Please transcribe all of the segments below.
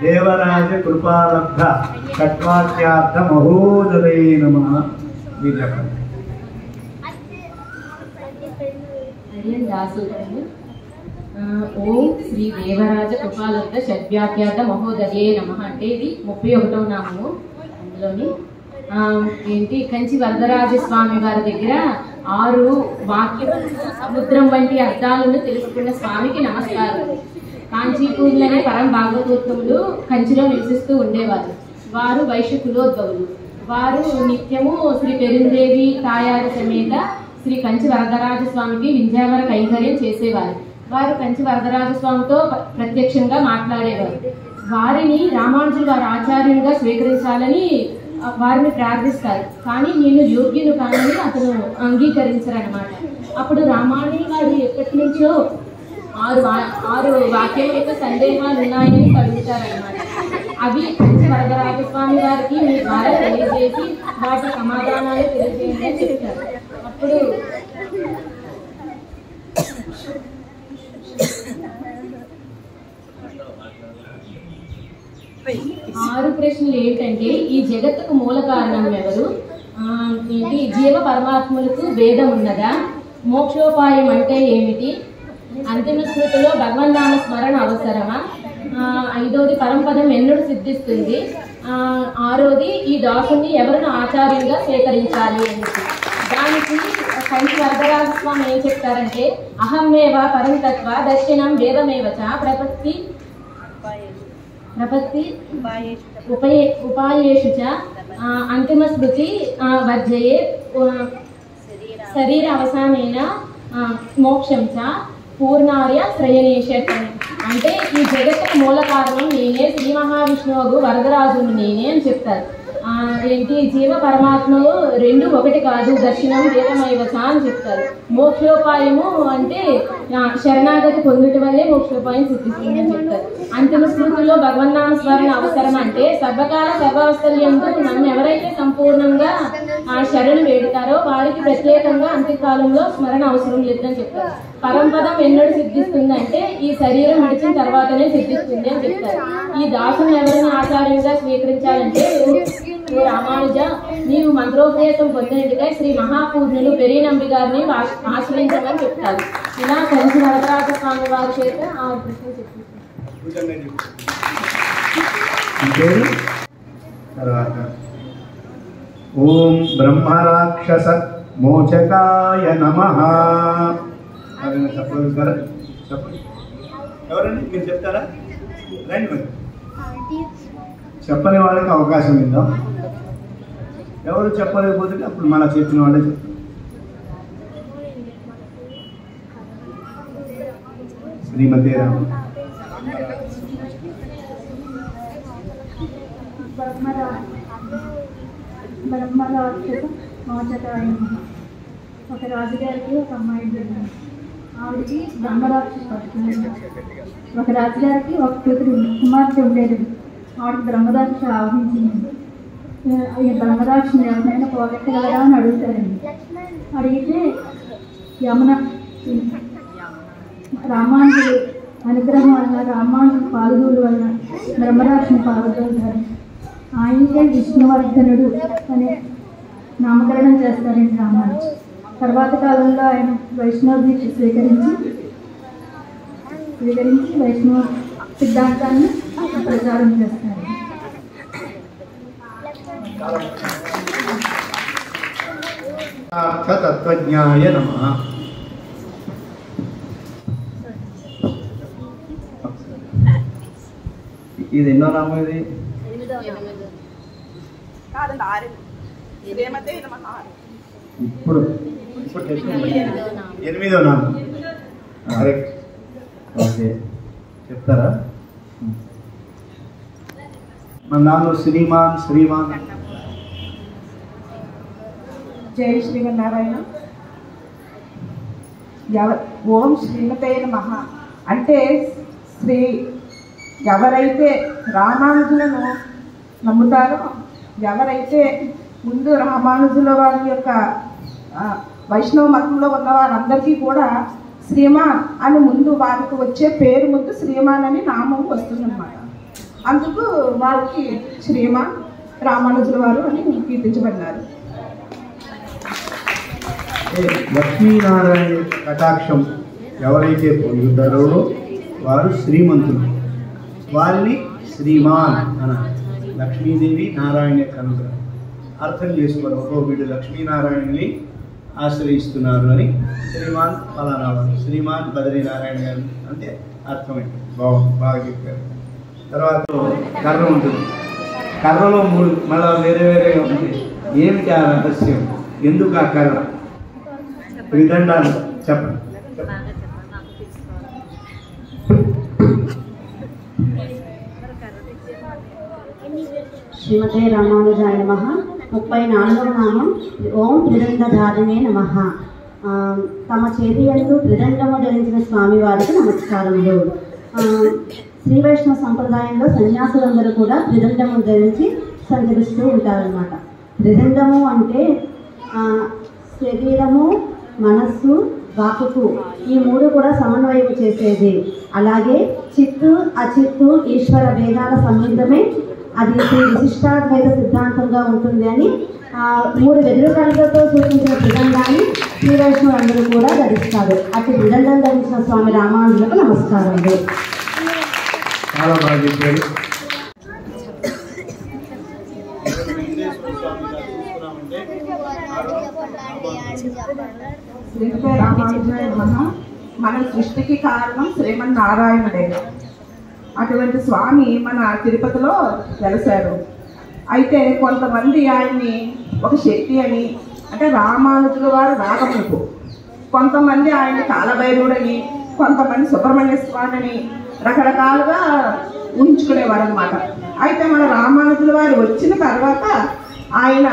దేవరాజ కృపాలబ్ధ షట్వాక్యార్థ మహోదరే నమః. మీరు చెప్పండి. ఓం శ్రీ దేవరాజ కృపాలబ్ధ షడ్వ్యాఖ్యాత మహోదయే నమః అంటే ఇది 31వ నామము. అందులోని కంచి వరదరాజ స్వామి వారి దగ్గర 6 వాక్యములు సముద్రం వంటి అర్థాలను తెలుసుకున్న స్వామికి నమస్కారం. కాంచీపూర్లనే పరం భాగవతోత్తములు కంచిలో నివసిస్తూ ఉండేవారు. వారు వైశ్య కులోద్భవులు. వారు నిత్యము శ్రీ పెరుందేవి తాయారు సమేత శ్రీ కంచి వరదరాజ స్వామికి వింజావర కైంకర్యం చేసేవారు. వారు కంచి వరదరాజ స్వామితో ప్రత్యక్షంగా మాట్లాడేవారు. వారిని రామానుజులు వారి ఆచార్యులుగా స్వీకరించాలని వారిని ప్రార్థిస్తారు. కానీ నేను యోగ్యులు కానని అతను అంగీకరించరనమాట. అప్పుడు రామానుజులు వారు ఎప్పటి నుంచో 6 వాక్యాల యొక్క సందేహాలు ఉన్నాయని అడుగుతారనమాట. అవి కంచి వరదరాజస్వామి గారికి మీ ద్వారా తెలియజేసి వాటి సమాధానాలు తెలియజేయండి అని చెప్తారు. అప్పుడు 6 ప్రశ్నలు ఏంటంటే, ఈ జగత్తుకు మూల కారణం ఎవరు? జీవ పరమాత్మలకు భేదం ఉన్నదా? మోక్షోపాయం అంటే ఏమిటి? అంతిమ స్మృతిలో భగవన్నామ స్మరణ అవసరమా? 5వది పరంపదం ఎన్నడు సిద్ధిస్తుంది? 6వది ఈ దాసుని ఎవరిని ఆచార్యులుగా స్వీకరించాలి అని. దానికి కంచి వరదరాజస్వామి ఏం చెప్తారంటే, అహమ్మేవ పరంతత్వ దర్శనం వేదమేవచ ప్రపత్తి ఉపాయేషు చ అంతిమ స్మృతి వర్జయే శరీర అవసానైన మోక్షం చ పూర్ణార్య శ్రేయనేషత్. అంటే ఈ జగత్తుకు మూల కారణం నేనే, శ్రీ మహావిష్ణువు వరదరాజును నేనే అని చెప్తారు. జీవ పరమాత్మలు 2 ఒకటి కాదు, దర్శనం వేదమైవచ అని చెప్తారు. మోక్షోపాయము అంటే శరణాగతి పొందుట వల్లే మోక్షోపాయం సిద్ధిస్తుంది అని చెప్తారు. అంతిమ స్మృతిలో భగవన్నామ స్మరణ అవసరం అంటే సర్వకాల సర్వావస్థలందు నన్ను ఎవరైతే సంపూర్ణంగా శరణు వేడుతారో వారికి ప్రత్యేకంగా అంత్యకాలంలో స్మరణ అవసరం లేదని చెప్తారు. పరంపదం ఎన్నడు సిద్ధిస్తుంది అంటే ఈ శరీరం విడిచిన తర్వాతనే సిద్ధిస్తుంది అని చెప్తారు. ఈ దాసుని ఎవరిని ఆచార్యంగా స్వీకరించాలంటే, ఓ రామానుజ, నీవు మంత్రోపదేశం పొందినట్టుగా శ్రీ మహాపూర్ణులు పెరియనంబి గారిని ఆశ్రయించమని చెప్తారు. ఇలా కంచి వరదరాజ స్వామి వారి చేత ఆ ప్రశ్న చెప్తారు. ఓం బ్రహ్మరాక్షస మోచకాయ నమః. చెప్పండి. ఎవరండి మీరు చెప్తారా? రండి మరి. చెప్పని వాళ్ళకి అవకాశం ఇద్దాం. ఎవరు చెప్పలేకపోతే అప్పుడు మన చెప్పిన వాళ్ళే చెప్తాం. శ్రీమతి రామ. బ్రహ్మరాక్షస మోచకాయ నమః. ఒక రాజుగారికి ఒక అమ్మాయి జరిగింది. ఆవిడకి బ్రహ్మరాక్షస పట్టుకుంది. ఒక రాజుగారికి ఒక కూతురు కుమార్తె ఉండేది. ఆవిడకి బ్రహ్మరాక్ష ఆవహించింది. ఈ బ్రహ్మరాక్షని ఎవరైనా పోగొట్టగలరా అని అడుగుతారండి. అడిగితే యమున రామానుజుడు అనుగ్రహం వల్ల, రామానుజుడు పాల్గొనడం వల్ల బ్రహ్మరాక్షని పాల్గొంటారు. ఆయనకే విష్ణువర్ధనుడు అనే నామకరణం చేస్తారండి రామానుజు. తర్వాత కాలంలో ఆయన వైష్ణవ దీక్ష స్వీకరించి వైష్ణవ సిద్ధాంతాన్ని ప్రచారం చేస్తారు. తత్వజ్ఞాయ నమః. ఇది ఎన్నో నామం? ఇది ఇప్పుడు 8వ నామం. కరెక్ట్. ఓకే, చెప్తారా? మన నాన్న శ్రీమాన్. జై శ్రీమన్నారాయణ. ఓం శ్రీమతే నమః అంటే ఎవరైతే రామానుజులను నమ్ముతారో, ఎవరైతే ముందు రామానుజుల వారి యొక్క వైష్ణవ మతంలో ఉన్న వారందరికీ కూడా శ్రీమాన్ అని ముందు వారికి వచ్చే పేరు ముందు శ్రీమాన్ అని నామం వస్తుందన్నమాట. అందుకు వారికి శ్రీమాన్ రామానుజుల వారు అని కీర్తించబడినారు. లక్ష్మీనారాయణ కటాక్షం ఎవరైతే పొందుతారో వారు శ్రీమంతులు, వారిని శ్రీమాన్ అన్నారు. లక్ష్మీదేవి నారాయణ కనుక అర్థం చేసుకోవాలి. వీడు లక్ష్మీనారాయణని ఆశ్రయిస్తున్నారు అని శ్రీమాన్ ఫలానా వారు, శ్రీమాన్ బద్రీనారాయణ గారు అంటే అర్థమైంది. బాగా చెప్పారు. తర్వాత కర్ర ఉంటుంది. కర్రలో 3 మళ్ళీ వేరే వేరేగా ఉంటుంది. ఏమిటి ఆ రహస్యం? ఎందుకు ఆ కర్ర? విదండాలు చెప్పండి. శ్రీమతే రామానుజాయ నమః. 34వ నామం ఓం త్రిదండధారిణే నమః. తమ చేతి యందు త్రిదండము ధరించిన స్వామివారికి నమస్కారములు. శ్రీ వైష్ణవ సంప్రదాయంలో సన్యాసులందరూ కూడా త్రిదండము ధరించి సంచరిస్తూ ఉంటారన్నమాట. త్రిదండము అంటే శరీరము, మనస్సు, వాకుకు ఈ 3 కూడా సమన్వయం చేసేది. అలాగే చిత్తు అచిత్తు ఈశ్వర భేదాల సంబంధమే అది శ్రీ విశిష్టాద్వైత సిద్ధాంతంగా ఉంటుంది అని 3 వెదురు కళ్ళతో సూచించిన త్రిదండాన్ని శ్రీ వైష్ణవులందరూ కూడా ధరిస్తారు. అటు త్రిదండం ధరించిన స్వామి రామానుజులకు నమస్కారములు. చాలా బాగా చెప్పారు. శ్రీమతే రామానుజాయ నమః. మన సృష్టికి కారణం శ్రీమన్నారాయణుడే. అటువంటి స్వామి మన తిరుపతిలో వెలసారు. అయితే కొంతమంది ఆయన్ని ఒక శక్తి అని, అంటే రామానుజుల వారు రాగములకు, కొంతమంది ఆయన్ని కాలభైరవుడని, కొంతమంది సుబ్రహ్మణ్య స్వామి అని రకరకాలుగా ఊహించుకునేవారు అనమాట. అయితే మన రామానుజుల వారు వచ్చిన తర్వాత ఆయన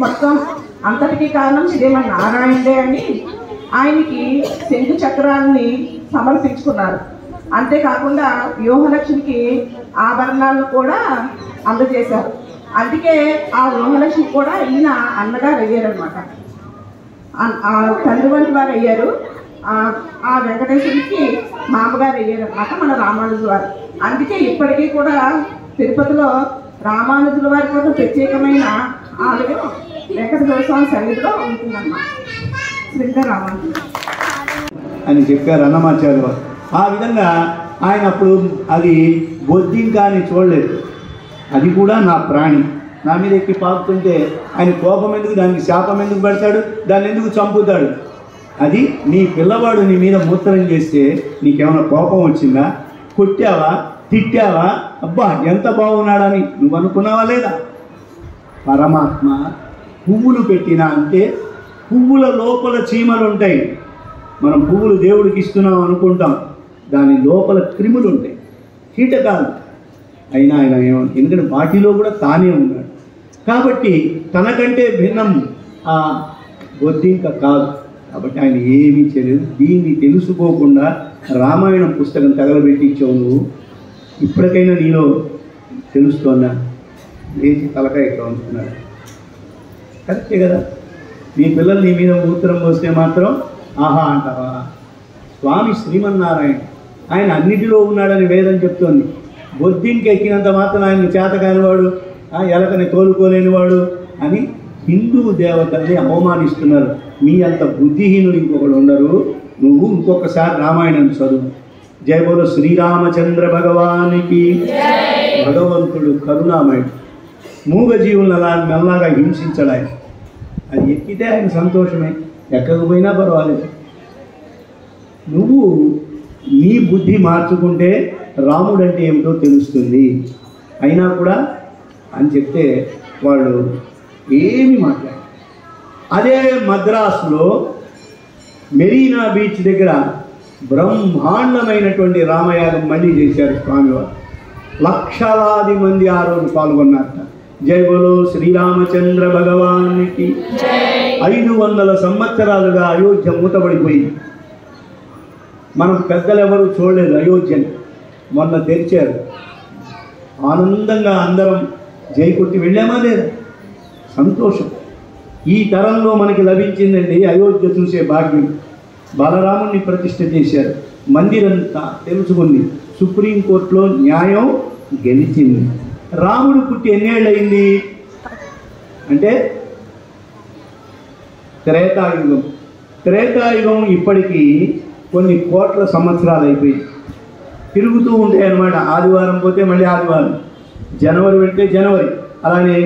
మొత్తం అంతటికీ కారణం శ్రీమన్నారాయణుడే అని ఆయనకి శంకు చక్రాన్ని సమర్పించుకున్నారు. అంతేకాకుండా వ్యూహలక్ష్మికి ఆభరణాలను కూడా అందజేశారు. అందుకే ఆ వ్యూహలక్ష్మి కూడా ఈయన అన్నగారు అయ్యారనమాట. తండ్రి వంటి వారు అయ్యారు. ఆ వెంకటేశ్వరికి మామగారు అయ్యారనమాట మన రామానుజుల వారు. అందుకే ఇప్పటికీ కూడా తిరుపతిలో రామానుజుల వారి కోసం ప్రత్యేకమైన ఆలయం వెంకటేశ్వర స్వామి సన్నిధిలో ఉంటుందన్నమాట. శ్రీధర రామానుజులు అని చెప్పారు అన్నమాచార్య వారు. ఆ విధంగా ఆయన అప్పుడు అది బొద్దింక అని చూడలేదు. అది కూడా నా ప్రాణి, నా మీద ఎక్కి పాకుతుంటే ఆయన కోపం ఎందుకు, దానికి శాపం ఎందుకు పెడతాడు, దాన్ని ఎందుకు చంపుతాడు? అది నీ పిల్లవాడు నీ మీద మూత్రం చేస్తే నీకేమైనా కోపం వచ్చిందా? కొట్టావా, తిట్టావా? అబ్బా ఎంత బాగున్నాడని నువ్వు అనుకున్నావా లేదా? పరమాత్మ పువ్వులు పెట్టినా అంటే పువ్వుల లోపల చీమలు ఉంటాయి. మనం పువ్వులు దేవుడికి ఇస్తున్నాం అనుకుంటాం, దాని లోపల క్రిములు ఉంటాయి, కీటకాలు. అయినా ఆయన ఎందుకంటే వాటిలో కూడా తానే ఉన్నాడు కాబట్టి తనకంటే భిన్నం ఆ బొద్దింక కాదు. కాబట్టి ఆయన ఏమీ చేయలేదు. దీన్ని తెలుసుకోకుండా రామాయణం పుస్తకం తగలబెట్టించావు నువ్వు. ఇప్పటికైనా నీలో తెలుస్తోన్నా? లేచి తలకాయ ఇట్లా ఉంటున్నాడు. కరెక్టే కదా? నీ పిల్లలు నీ మీద మూత్రం పోస్తే మాత్రం ఆహా అంటావా? స్వామి శ్రీమన్నారాయణ ఆయన అన్నిటిలో ఉన్నాడని వేదం చెప్తోంది. బొద్దింకి ఎక్కినంత మాత్రం ఆయన చేత కానివాడు, ఎలకని తోలుకోలేనివాడు అని హిందూ దేవతల్ని అవమానిస్తున్నారు. మీ అంత బుద్ధిహీనులు ఇంకొకరు ఉండరు. నువ్వు ఇంకొకసారి రామాయణం చదువు. జయ బోలో శ్రీరామచంద్ర భగవానికి. భగవంతుడు కరుణామయుడు. మూగ జీవులను అలా మెల్లగా హింసించడు ఆయన. అది ఎక్కితే ఆయన సంతోషమే, ఎక్కకపోయినా పర్వాలేదు. నువ్వు నీ బుద్ధి మార్చుకుంటే రాముడు అంటే ఏమిటో తెలుస్తుంది. అయినా కూడా అని చెప్తే వాళ్ళు ఏమి మాట్లాడారు. అదే మద్రాసులో మెరీనా బీచ్ దగ్గర బ్రహ్మాండమైనటువంటి రామయాగం మళ్ళీ చేశారు స్వామివారు. లక్షలాది మంది ఆ రోజు పాల్గొన్నారట. జై బోలో శ్రీరామచంద్ర భగవానికి. 500 సంవత్సరాలుగా అయోధ్య మూతబడిపోయింది. మనం పెద్దలు ఎవరు చూడలేదు అయోధ్యని. మొన్న తెరిచారు. ఆనందంగా అందరం జై కొట్టి వెళ్ళామా లేదా? సంతోషం. ఈ తరంలో మనకి లభించిందండి అయోధ్య చూసే భాగ్యం. బలరాముణ్ణి ప్రతిష్ఠ చేశారు. మందిరంతా తెలుసుకుంది. సుప్రీంకోర్టులో న్యాయం గెలిచింది. రాముడు పుట్టి ఎన్నేళ్ళయింది అంటే త్రేతాయుగం. త్రేతాయుగం ఇప్పటికీ కొన్ని కోట్ల సంవత్సరాలు అయిపోయింది. తిరుగుతూ ఉంటాయి అన్నమాట. ఆదివారం పోతే మళ్ళీ ఆదివారం, జనవరి వెళ్తే జనవరి. అలానే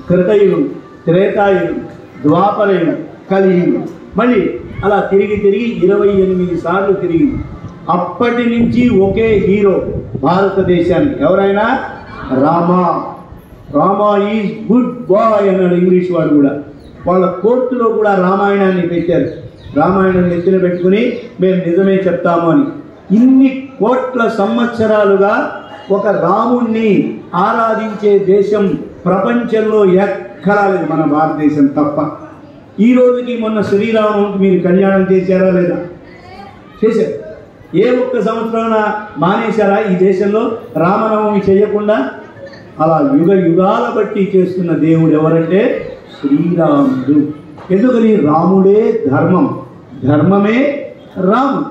కృతయుగం, త్రేతాయుగం, ద్వాపరయుగం, కలియుగం, మళ్ళీ అలా తిరిగి 28 సార్లు తిరిగింది. అప్పటి నుంచి ఒకే హీరో భారతదేశానికి, ఎవరైనా Rama. Rama is good boy అన్నాడు ఇంగ్లీష్ వాడు కూడా. వాళ్ళ కోర్టులో కూడా రామాయణాన్ని పెట్టారు. రామాయణం నెత్తిన పెట్టుకుని మేము నిజమే చెప్తాము అని. ఇన్ని కోట్ల సంవత్సరాలుగా ఒక రాముణ్ణి ఆరాధించే దేశం ప్రపంచంలో ఎక్కడా లేదు, మన భారతదేశం తప్ప. ఈ రోజుకి మొన్న శ్రీరాముడికి మీరు కళ్యాణం చేశారా లేదా? చేశారు. ఏ ఒక్క సంవత్సరాన మానేశారా ఈ దేశంలో రామనవమి చేయకుండా? అలా యుగ యుగాల బట్టి చేస్తున్న దేవుడు ఎవరంటే శ్రీరాముడు. ఎందుకని? రాముడే ధర్మం, ధర్మమే రాముడు.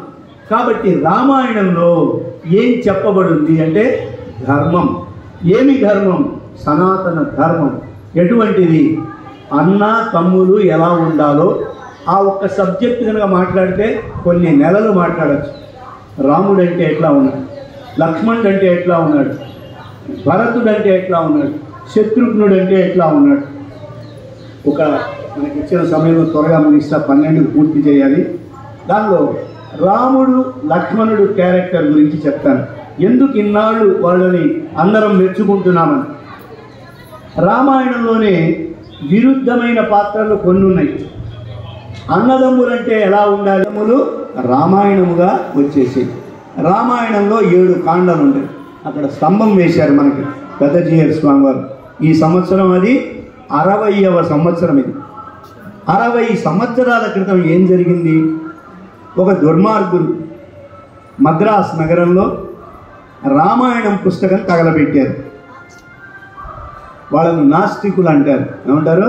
కాబట్టి రామాయణంలో ఏం చెప్పబడింది అంటే ధర్మం. ఏమి ధర్మం? సనాతన ధర్మం. ఎటువంటిది? అన్న తమ్ములు ఎలా ఉండాలో ఆ ఒక్క సబ్జెక్ట్ కనుక మాట్లాడితే కొన్ని నెలలు మాట్లాడచ్చు. రాముడు అంటే ఎట్లా ఉన్నాడు, లక్ష్మణుడు అంటే ఎట్లా ఉన్నాడు, భరతుడు అంటే ఎట్లా ఉన్నాడు, శత్రుఘ్నుడు అంటే ఎట్లా ఉన్నాడు. ఒక మనకి ఇచ్చిన సమయంలో త్వరగా ముగిస్తా, 12కు పూర్తి చేయాలి. దానిలో రాముడు లక్ష్మణుడు క్యారెక్టర్ గురించి చెప్తాను. ఎందుకు ఇన్నాళ్ళు వాళ్ళని అందరం మెచ్చుకుంటున్నామని. రామాయణంలోనే విరుద్ధమైన పాత్రలు కొన్ని ఉన్నాయి. అన్నదమ్ములంటే ఎలా ఉండాలి? అన్నదమ్ములు రామాయణముగా వచ్చేసి రామాయణంలో 7 కాండాలు ఉంటాయి. అక్కడ స్తంభం వేశారు మనకి పెద్దజీయర్ స్వామి వారు. ఈ సంవత్సరం అది 60వ సంవత్సరం. ఇది 60 సంవత్సరాల క్రితం ఏం జరిగింది? ఒక దుర్మార్గులు మద్రాస్ నగరంలో రామాయణం పుస్తకం తగలబెట్టారు. వాళ్ళను నాస్తికులు అంటారు. ఏమంటారు?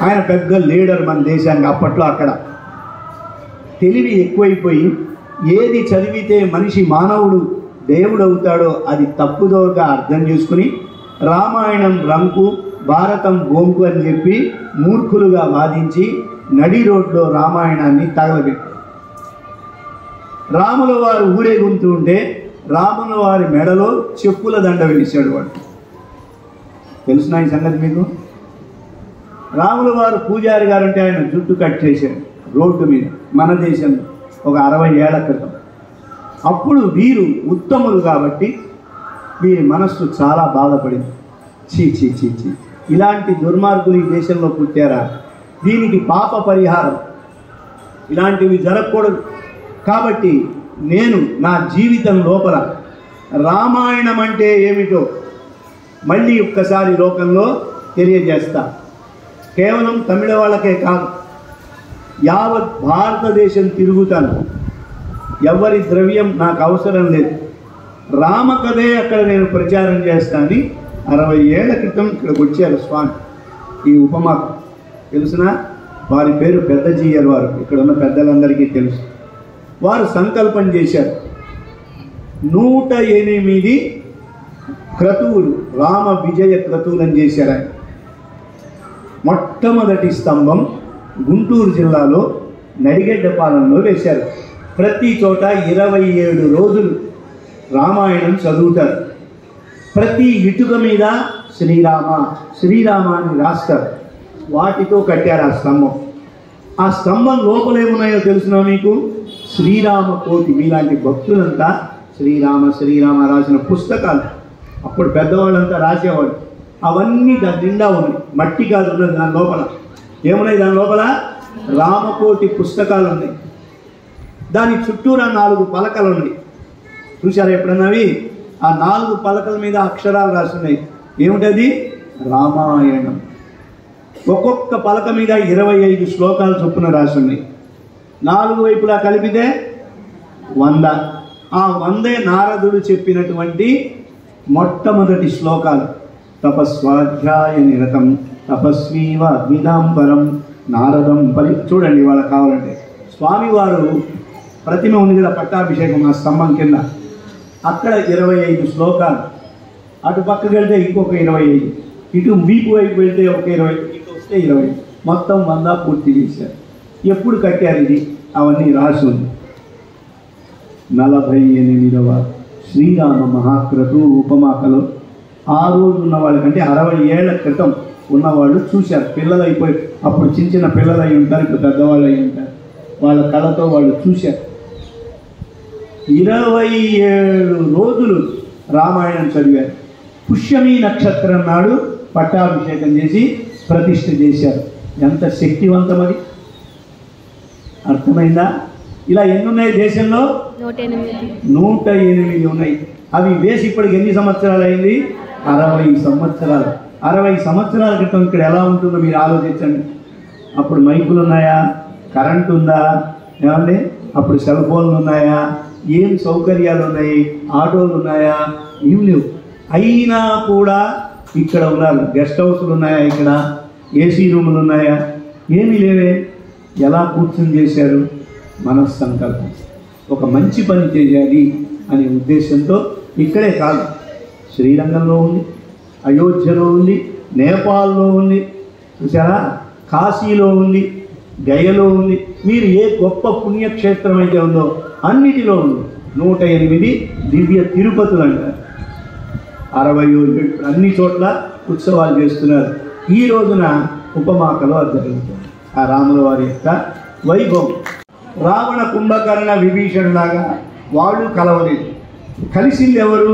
ఆయన పెద్ద లీడర్ మన దేశానికి అప్పట్లో. అక్కడ తెలివి ఎక్కువైపోయి ఏది చదివితే మనిషి మానవుడు దేవుడు అవుతాడో అది తప్పుదోగా అర్థం చేసుకుని రామాయణం రంకు, భారతం గోంకు అని చెప్పి మూర్ఖులుగా వాదించి నడి రోడ్లో రామాయణాన్ని తగలబెట్టారు. రాముల వారు ఊరేగుతూ ఉంటే రాముల వారి మెడలో చెప్పుల దండ వేశాడు వాడు. తెలుసునా ఈ సంగతి మీకు? రాముల వారు పూజారి గారు అంటే ఆయన జుట్టు కట్ చేశాడు రోడ్డు మీద, మన దేశంలో ఒక 60 ఏళ్ల క్రితం. అప్పుడు వీరు ఉత్తములు కాబట్టి వీరి మనస్సు చాలా బాధపడింది. చీ చీ చీ చీ, ఇలాంటి దుర్మార్గులు ఈ దేశంలో పుట్టారా? దీనికి పాప పరిహారం, ఇలాంటివి జరగకూడదు. కాబట్టి నేను నా జీవితం లోపల రామాయణం అంటే ఏమిటో మళ్ళీ ఒక్కసారి లోకంలో తెలియజేస్తా. కేవలం తమిళ వాళ్ళకే కాదు, యావత్ భారతదేశం తిరుగుతాను. ఎవరి ద్రవ్యం నాకు అవసరం లేదు. రామకథే అక్కడ నేను ప్రచారం చేస్తానని 60 ఏళ్ల క్రితం ఇక్కడికి వచ్చారు స్వామి. ఈ ఉపమాకు తెలుసున? వారి పేరు పెద్దజీయర్ వారు. ఇక్కడ ఉన్న పెద్దలందరికీ తెలుసు. వారు సంకల్పం చేశారు 108 క్రతువులు, రామ విజయ క్రతువులను చేశారు ఆయన. మొట్టమొదటి స్తంభం గుంటూరు జిల్లాలో నడిగడ్డపాలెంలో వేశారు. ప్రతి చోట 27 రోజులు రామాయణం చదువుతారు. ప్రతి ఇటుక మీద శ్రీరామ శ్రీరామ అని రాస్తారు. వాటితో కట్టారు ఆ స్తంభం. ఆ స్తంభం లోపల ఏమున్నాయో తెలుసునా మీకు? శ్రీరామ కోటి. మీలాంటి భక్తులంతా శ్రీరామ శ్రీరామ రాసిన పుస్తకాలు అప్పుడు పెద్దవాళ్ళంతా రాసేవాళ్ళు. అవన్నీ దాని నిండా ఉన్నాయి. మట్టి కాదు ఉన్నది దాని లోపల. ఏమున్నాయి దాని లోపల? రామకోటి పుస్తకాలు ఉన్నాయి. దాని చుట్టూరా 4 పలకలు ఉన్నాయి. చూసారా ఎప్పుడన్నవి? ఆ 4 పలకల మీద అక్షరాలు రాస్తున్నాయి. ఏమిటది? రామాయణం. ఒక్కొక్క పలక మీద 25 శ్లోకాలు చొప్పున రాస్తున్నాయి. 4 వైపులా కలిపితే 100. ఆ 100 నారదుడు చెప్పినటువంటి మొట్టమొదటి శ్లోకాలు. తపస్వాధ్యాయ నిరతం తపస్వీవ విదాంబరం నారదం పలి. చూడండి వాళ్ళకి కావాలంటే స్వామివారు ప్రతిమ ఉంది కదా, పట్టాభిషేకం ఆ స్తంభం కింద, అక్కడ 25 శ్లోకాలు. అటు పక్కకి వెళ్తే ఇంకొక 25, ఇటు వీపు వైపు వెళ్తే ఒక 20, ఇటు వస్తే 20, మొత్తం 100 పూర్తి చేశారు. ఎప్పుడు కట్టారు ఇది అవన్నీ రాసి ఉంది. 48వ శ్రీరామ మహాక్రతు ఉపమాకలో ఆ రోజు ఉన్న వాళ్ళకంటే 60 ఏళ్ల క్రితం ఉన్నవాళ్ళు చూశారు. పిల్లలు అయిపోయి అప్పుడు చిన్న చిన్న పిల్లలు అయి ఉంటారు, ఇప్పుడు పెద్దవాళ్ళు అయి ఉంటారు. వాళ్ళ కళతో వాళ్ళు చూశారు. 27 రోజులు రామాయణం చదివారు. పుష్యమి నక్షత్రం నాడు పట్టాభిషేకం చేసి ప్రతిష్ఠ చేశారు. ఎంత శక్తివంతం అది, అర్థమైందా? ఇలా ఎన్ని ఉన్నాయి దేశంలో? 108 ఉన్నాయి. అవి వేసి ఇప్పటికి ఎన్ని సంవత్సరాలు అయింది? 60 సంవత్సరాలు. 60 సంవత్సరాల క్రితం ఇక్కడ ఎలా ఉంటుందో మీరు ఆలోచించండి. అప్పుడు మైకులు ఉన్నాయా? కరెంటు ఉందా? ఏమండి అప్పుడు సెల్ ఫోన్లు ఉన్నాయా? ఏం సౌకర్యాలు ఉన్నాయి? ఆటోలు ఉన్నాయా? ఏం లేవు. అయినా కూడా ఇక్కడ ఉన్నారు. గెస్ట్ హౌస్లు ఉన్నాయా? ఇక్కడ ఏసీ రూములు ఉన్నాయా? ఏమీ లేవే. ఎలా కూర్చొని చేశారు? మనస్సంకల్పం, ఒక మంచి పని చేయాలి అనే ఉద్దేశంతో. ఇక్కడే కాదు, శ్రీరంగంలో ఉంది, అయోధ్యలో ఉంది, నేపాల్లో ఉంది, చూసారా, కాశీలో ఉంది, గయలో ఉంది. మీరు ఏ గొప్ప పుణ్యక్షేత్రం అయితే ఉందో అన్నిటిలో ఉంది. 108 దివ్య తిరుపతులు అంటారు. 60 అన్ని చోట్ల ఉత్సవాలు చేస్తున్నారు. ఈ రోజున ఉపమాకలో అది జరుగుతుంది. ఆ రాముల వారి యొక్క వైభవం. రావణ కుంభకర్ణ విభీషణులాగా వాళ్ళు కలవలేదు. కలిసింది ఎవరు?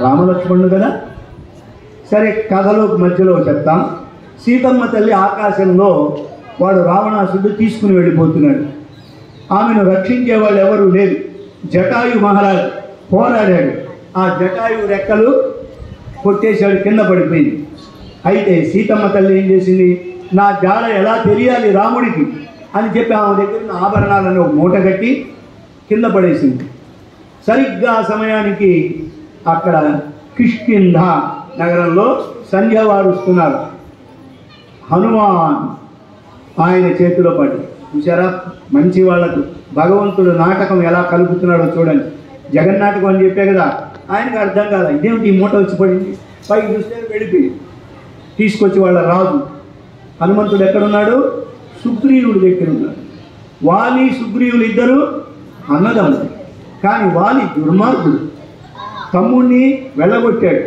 రామలక్ష్మణుడు కదా. సరే, కథలో మధ్యలో చెప్తాం. సీతమ్మ తల్లి ఆకాశంలో వాడు రావణాసుడు తీసుకుని వెళ్ళిపోతున్నాడు. ఆమెను రక్షించే వాళ్ళు ఎవరు లేరు. జటాయు మహారాజు పోరాడాడు. ఆ జటాయు రెక్కలు కొట్టేశాడు, కింద పడిపోయింది. అయితే సీతమ్మ తల్లి ఏం చేసింది? నా జాడ ఎలా తెలియాలి రాముడికి అని చెప్పి ఆమె దగ్గర ఉన్న ఆభరణాలను ఒక మూట కట్టి కింద పడేసింది. సరిగ్గా సమయానికి అక్కడ కిష్కింధ నగరంలో సంధ్య వారుస్తున్నారు. హనుమాన్ ఆయన చేతిలో పడి, చూసారా, మంచి వాళ్లకు భగవంతుడు నాటకం ఎలా కలుపుతున్నాడో చూడండి. జగన్నాటకం అని చెప్పే కదా, ఆయనకు అర్థం కాదు. ఇదేమిటి ఈ మూట వచ్చి పడింది? పైకి చూస్తే వెళ్ళిపోయి తీసుకొచ్చి వాళ్ళ రాజు హనుమంతుడు ఎక్కడున్నాడు? సుగ్రీవుడి దగ్గర ఉన్నాడు. వాలి సుగ్రీవులు ఇద్దరు అన్నదమ్ముడు. కానీ వాలి దుర్మార్గుడు, తమ్ముడిని వెళ్ళగొట్టాడు.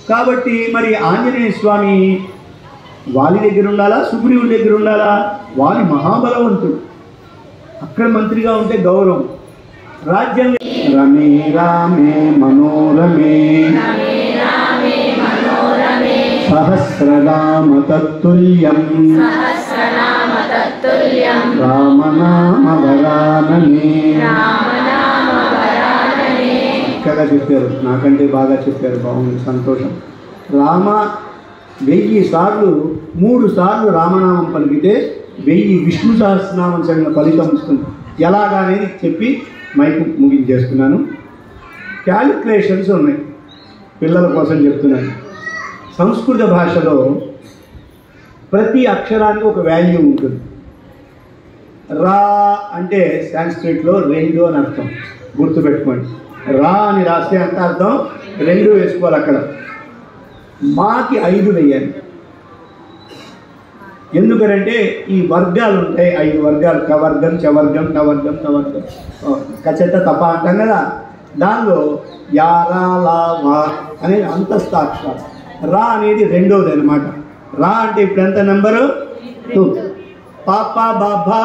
కాబట్టి మరి ఆంజనేయ స్వామి వాలి దగ్గర ఉండాలా, సుగ్రీవుడి దగ్గర ఉండాలా? వాలి మహాబలవంతుడు, అక్కడ మంత్రిగా ఉంటే గౌరవం. రాజ్యం రమే రామే మనోరమే సహస్రనామ తత్తుల్యం రామనామ వరాననే. చక్కగా చెప్పారు, నాకంటే బాగా చెప్పారు. బాగుంది, సంతోషం. రామ 1000 సార్లు 3 సార్లు రామనామం పలికితే 1000 విష్ణు సహస్రనామం చదివిన ఫలితం వస్తుంది. ఎలాగా అనేది చెప్పి మైకు ముగించేస్తున్నాను. క్యాలిక్యులేషన్స్ ఉన్నాయి, పిల్లల కోసం చెప్తున్నాను. సంస్కృత భాషలో ప్రతి అక్షరానికి ఒక వాల్యూ ఉంటుంది. రా అంటే సాంస్క్రిట్లో 2 అని అర్థం, గుర్తుపెట్టుకోండి. రా అని రాస్తే అంత అర్థం 2 వేసుకోవాలి. అక్కడ మాకి 5 వేయాలి. ఎందుకనంటే ఈ వర్గాలు ఉంటాయి, 5 వర్గాలు. కవర్గం, చవర్గం, టవర్గం, టవర్గం, కచెట్ట తప అంటాం కదా. దానిలో యా రా లా వా అనేది అంతస్తాక్షరాలు. రా అనేది 2వది అనమాట. రా అంటే ఇప్పుడు ఎంత నెంబరు? 2. పాప బాబా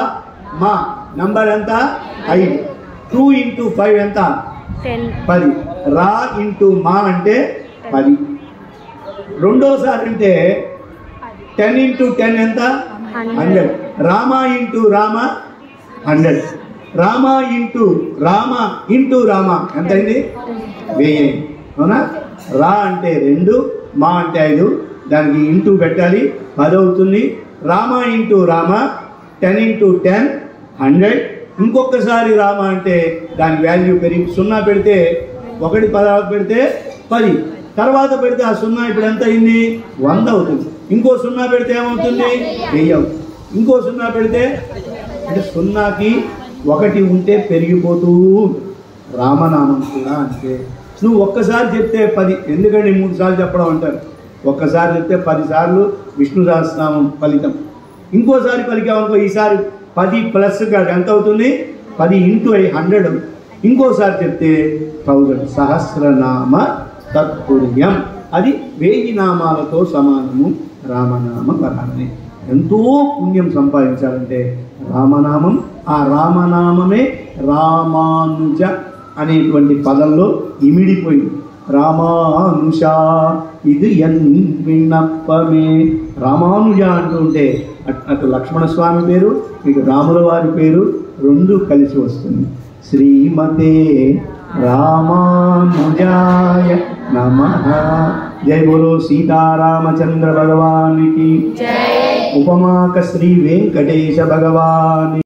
మా నంబర్ ఎంత? 5. 2 × 5 ఎంత? 10. రా ఇంటూ మా అంటే 10. రెండోసారి అంటే 10 × 10 ఎంత? 100. రామ ఇంటూ రామ 100. రామ ఇంటూ రామ ఎంత అయింది? 1000. అవునా? రా అంటే 2, మా అంటే 5, దానికి ఇంటూ పెట్టాలి, 10 అవుతుంది. రామ ఇంటూ రామ 10 × 10 100. ఇంకొకసారి రామ అంటే దాని వాల్యూ పెరిగి 0 పెడితే 1 10 పెడితే 10, తర్వాత పెడితే ఆ 0 ఇప్పుడు ఎంత అయింది? 100 అవుతుంది. ఇంకో 0 పెడితే ఏమవుతుంది? 1000 అవుతుంది. ఇంకో 0 పెడితే అంటే 0కి 1 ఉంటే పెరిగిపోతూ. రామనామం కూడా అంతే. నువ్వు ఒక్కసారి చెప్తే 10, ఎందుకంటే 3 సార్లు చెప్పడం అంటారు. ఒక్కసారి చెప్తే 10 సార్లు విష్ణు సహస్రనామం ఫలితం. ఇంకోసారి పలికామనుకో, ఈసారి 10 ప్లస్ ఎంత అవుతుంది? 10 × 100. ఇంకోసారి చెప్తే 1000 సహస్రనామ తత్పుర్యం. అది 1000 నామాలతో సమానము రామనామ వరాన్ని. ఎంతో పుణ్యం సంపాదించాలంటే రామనామం. ఆ రామనామమే రామానుజ అనేటువంటి పదంలో ఇమిడిపోయింది. రామానుష ఇది ఎన్ విన్నప్పమే. రామానుజ అంటుంటే అటు లక్ష్మణస్వామి పేరు, ఇటు రాముల వారి పేరు 2 కలిసి వస్తుంది. శ్రీమతే రామానుజాయ నమః. జై బోలో సీతారామచంద్ర భగవానికి. ఉపమాక శ్రీ వెంకటేశ భగవాని.